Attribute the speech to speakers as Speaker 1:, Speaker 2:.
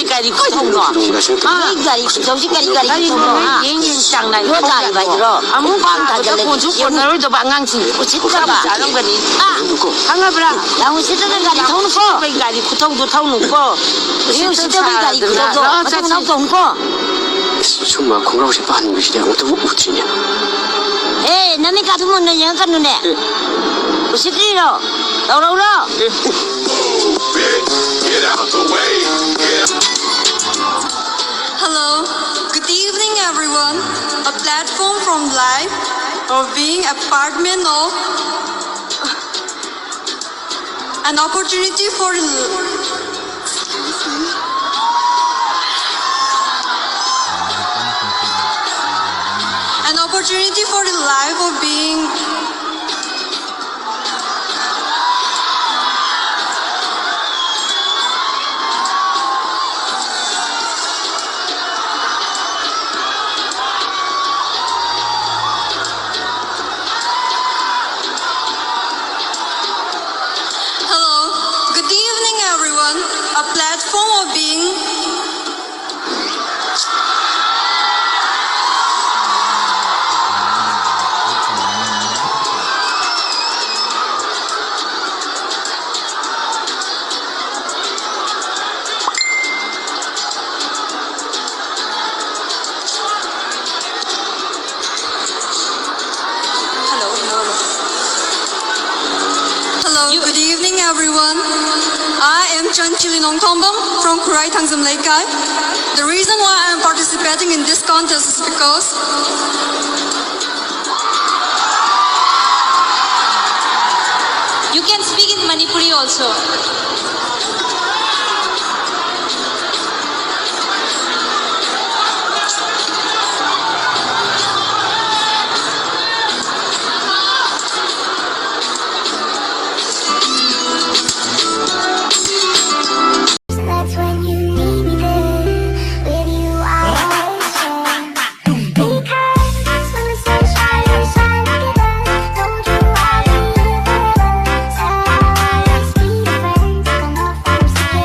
Speaker 1: 가리 구통로.
Speaker 2: 가리 정신 가리 구통로.
Speaker 1: 잉잉 장난.
Speaker 2: 요 가리 바지로.
Speaker 1: 아무
Speaker 2: 빵 다 잘라.
Speaker 1: 고주고 너희도 방황치.
Speaker 2: 진짜가.
Speaker 1: 자는 거니.
Speaker 2: 아,
Speaker 1: 방아브라.
Speaker 2: 나무 시드는 가리 통 놓고.
Speaker 1: 가리 구통도 통 놓고.
Speaker 2: 이거 시드는 가리 구통도 어떻게 놓고 놓고.
Speaker 3: 정말 공부하고 싶어 하는 것이냐? 어떻게 못지냐?
Speaker 2: 에, 남이 가두면 너 영감 눈에. 시드리로. 울어.
Speaker 4: Hello, good evening everyone. A platform from life of being a apartment of an opportunity for the life of being Hello, good evening everyone. A platform of being Hello, good evening everyone. I am Chanchili Nongtombam from Kurai Tangzam Leikai. The reason why I am participating in this contest is because you can speak in Manipuri also.